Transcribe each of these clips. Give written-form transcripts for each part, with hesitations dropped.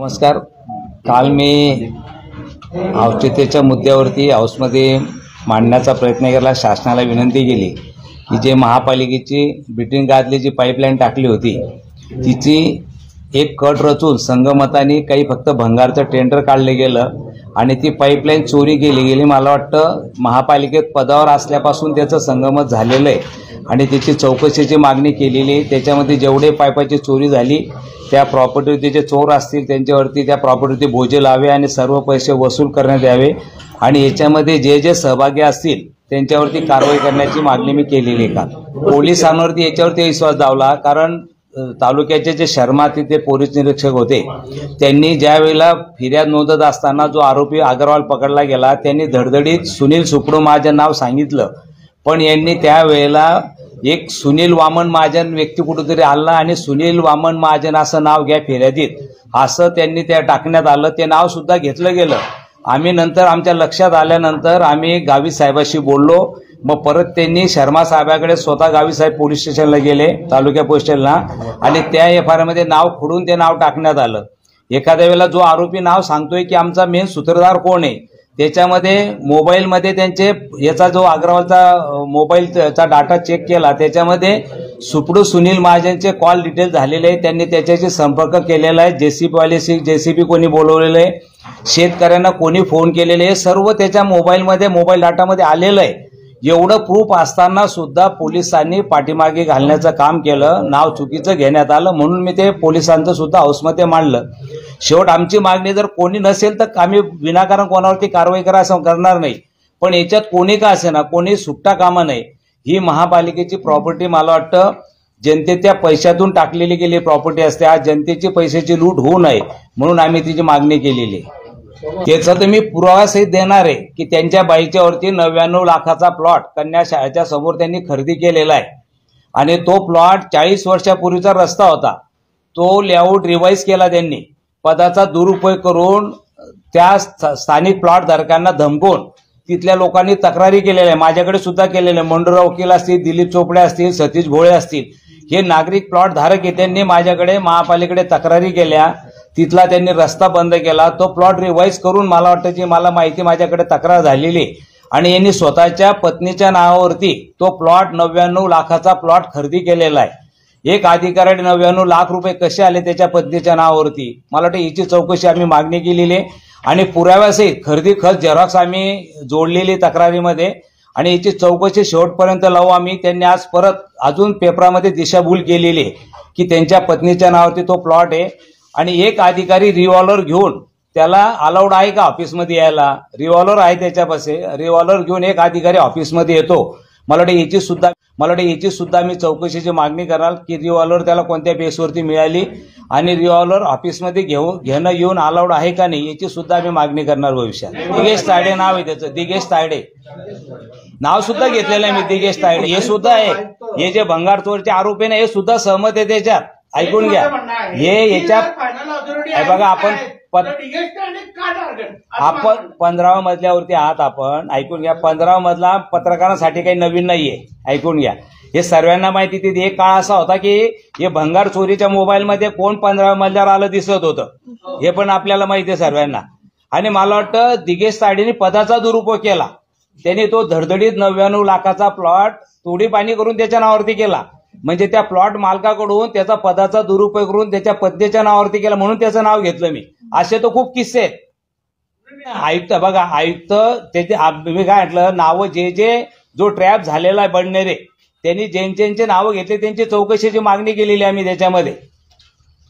नमस्कार। काल मी औचित्याच्या मुद्द्यावरती हाऊसमध्ये मांडण्याचा प्रयत्न केला, शासनाला विनंती केली की जे महापालिकेची बिटिंगातली जी पाईपलाईन टाकली होती तिची एक कट रचून संगमताने काही फक्त भंगारचं टेंडर काढले गेलं आणि ती पाईपलाईन चोरी केली गेली। मला वाटतं महापालिकेत पदावर असल्यापासून त्याचं संगमत झालेलं आहे आणि त्याची चौकशीची मागणी केलेली आहे। त्याच्यामध्ये जेवढे पाईपाची चोरी झाली त्या प्रॉपर्टीवरती जे चोर असतील त्यांच्यावरती त्या प्रॉपर्टीवरती बोजे लावे आणि सर्व पैसे वसूल करण्यात यावे आणि याच्यामध्ये जे जे सहभागी असतील त्यांच्यावरती कारवाई करण्याची मागणी मी केलेली आहे। काल पोलिसांवरती याच्यावरती विश्वास दावला, कारण तालुक्याचे जे शर्मा तिथे पोलीस निरीक्षक होते त्यांनी ज्या वेळेला फिर्याद नोंदत असताना जो आरोपी अग्रवाल पकडला गेला त्यांनी धडधडीत सुनील सुकडो महाजन नाव सांगितलं, पण यांनी त्यावेळेला एक सुनील वामन महाजन व्यक्ती कुठेतरी आला आणि सुनील वामन महाजन असं नाव घ्या फिर्यादीत असं त्यांनी त्या टाकण्यात आलं। ते नाव सुद्धा घेतलं गेलं। आम्ही नंतर आमच्या लक्षात आल्यानंतर आम्ही गावी साहेबाशी बोललो, मग परत त्यांनी शर्मा साहेबाकडे स्वतः गावी साहेब पोलीस स्टेशनला गेले, तालुक्या पोलीस स्टेशनला, आणि त्या एफआयआर मध्ये नाव खोडून ते नाव टाकण्यात आलं। एखाद्या वेळेला जो आरोपी नाव सांगतोय की आमचा मेन सूत्रधार कोण आहे त्याच्यामध्ये मोबाईलमध्ये त्यांचे याचा जो अग्रवालचा मोबाईलचा डाटा चेक केला त्याच्यामध्ये सुपडू सुनील महाजनचे कॉल डिटेल झालेले आहे। त्यांनी त्याच्याशी संपर्क केलेला आहे, जेसीबी कोणी बोलवलेलं आहे, शेतकऱ्यांना कोणी फोन केलेले आहे, सर्व त्याच्या मोबाईलमध्ये मोबाईल डाटामध्ये आलेलं आहे। एवढं प्रूफ असताना सुद्धा पोलिसांनी पाठीमागे घालण्याचं काम केलं, नाव चुकीचं घेण्यात आलं, म्हणून मी ते पोलिसांचं सुद्धा हाऊसमध्ये मांडलं। शेवट आमची मागणी जर कोणी नसेल तर आम्ही विनाकारण कोणावरती कारवाई करा असं करणार नाही, पण याच्यात कोणी का असेना कोणी सुट्टा कामा नाही। ही महापालिकेची प्रॉपर्टी मला वाटतं जनतेच्या पैशातून टाकलेली गेली प्रॉपर्टी असते, आज जनतेची पैशाची लूट होऊ नये म्हणून आम्ही तिची मागणी केलेली आहे। त्याचा तर मी पुरावा सहित देणार आहे की त्यांच्या बाईच्यावरती 99 लाखाचा प्लॉट कन्या शाळेच्या समोर त्यांनी खरेदी केलेला आहे आणि तो प्लॉट 40 वर्षापूर्वीचा रस्ता होता, तो लेआउट रिवाइज केला त्यांनी, पदाचा दुरुपयोग करून त्या स्थानिक प्लॉट धारकांना धमकवून तिथल्या लोकांनी तक्रारी केलेल्या आहे, माझ्याकडे सुद्धा केलेल्या आहे। मंडूराव वकील असतील, दिलीप चोपडे असतील, सतीश भोळे असतील, हे नागरिक प्लॉट धारक आहे, त्यांनी माझ्याकडे महापालिकेकडे तक्रारी केल्या, तिथला त्यांनी रस्ता बंद केला, तो प्लॉट रिवाइज करून मला वाटतं जी मला माहिती माझ्याकडे तक्रार झालेली आणि यांनी स्वतःच्या पत्नीच्या नावावरती तो प्लॉट 99 लाखाचा प्लॉट खरेदी केलेला आहे। एक अधिकाऱ्याने 99 लाख रुपये कसे आले त्याच्या पत्नीच्या नावावरती, मला वाटतं याची चौकशी आम्ही मागणी केलेली आहे आणि पुराव्यासहित खरेदी खत झेरॉक्स आम्ही जोडलेली तक्रारीमध्ये आणि याची चौकशी शेवटपर्यंत लावू आम्ही। त्यांनी आज परत अजून पेपरामध्ये दिशाभूल केलेली आहे की त्यांच्या पत्नीच्या नावावरती तो प्लॉट आहे आणि एक अधिकारी रिव्हॉल्वर घेऊन, त्याला अलाउड आहे का ऑफिसमध्ये यायला, रिव्हॉल्वर आहे त्याच्यापाशी, रिव्हॉल्वर घेऊन एक अधिकारी ऑफिसमध्ये येतो। मला वाटतं याची सुद्धा मी चौकशीची मागणी करणार की रिव्हॉल्वर त्याला कोणत्या बेसवरती मिळाली आणि रिव्हॉल्वर ऑफिसमध्ये घेणं येऊन अलाउड आहे का नाही याची सुद्धा आम्ही मागणी करणार भविष्यात। दिगेश तायडे नाव आहे त्याचं, दिगेश तायडे नाव सुद्धा घेतलेलं आहे मी, दिगेश तायडे हे सुद्धा आहे। हे जे भंगार चोरचे आरोपी आहे हे सुद्धा सहमत आहे त्याच्यात, ऐकून घ्या। हे याच्या बघा आपण 15व्या मजल्यावरती आहात आपण, ऐकून घ्या। 15व्या मजला पत्रकारांसाठी काही नवीन नाहीये, ऐकून घ्या। हे सर्वांना माहिती तिथे एक काळ असा होता की हे भंगार चोरीच्या मोबाईलमध्ये कोण 15व्या मजल्यावर आलं दिसत होतं, हे पण आपल्याला माहिती आहे सर्वांना। आणि मला वाटतं दिगेश तायडेने पदाचा दुरुपयोग केला, त्यांनी तो धडधडीत 99 लाखाचा प्लॉट तोडी पाणी करून त्याच्या नावावरती केला, म्हणजे त्या प्लॉट मालकाकडून त्याचा पदाचा दुरुपयोग करून त्याच्या पत्नीच्या नावावरती केला म्हणून त्याचं नाव घेतलं मी। असे तो खूप किस्से आहेत। आयुक्त बघा, आयुक्त त्याचे मी काय म्हटलं, नावं जे जो ट्रॅप झालेला आहे बडनेरे त्यांनी ज्यांचे नावं घेतले त्यांची चौकशीची मागणी केलेली आम्ही, त्याच्यामध्ये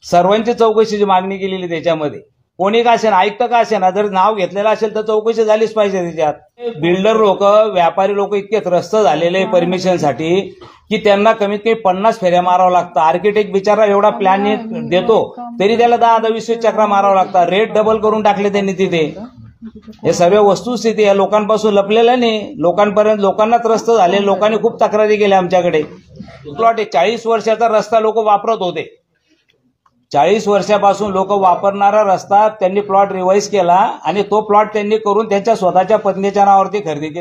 सर्वांची चौकशीची मागणी केलेली त्याच्यामध्ये, कोणी का असेल, आयुक्त का असेल, जर नाव घेतलेलं असेल तर चौकशी झालीच पाहिजे त्याच्यात। बिल्डर लोक, व्यापारी लोक इतके त्रस्त झालेले परमिशनसाठी की त्यांना कमीत कमी 50 फेऱ्या मारावं लागतं। आर्किटेक्ट बिचारा एवढा प्लॅन देतो तरी त्याला 10-20 चक्रा मारावं लागतात, रेट डबल करून टाकले त्यांनी तिथे। हे सर्व वस्तुस्थिती या लोकांपासून लपलेल्या नाही, लोकांपर्यंत लोकांना त्रस्त झाले, लोकांनी खूप तक्रारी केल्या आमच्याकडे। प्लॉट 40 वर्षाचा रस्ता लोक वापरत होते, 40 वर्षापासून लोक वापरणारा रस्ता त्यांनी प्लॉट रिवाइज केला आणि तो प्लॉट त्यांनी करून त्यांच्या स्वतःच्या पत्नीच्या नावावरती खरेदी केली।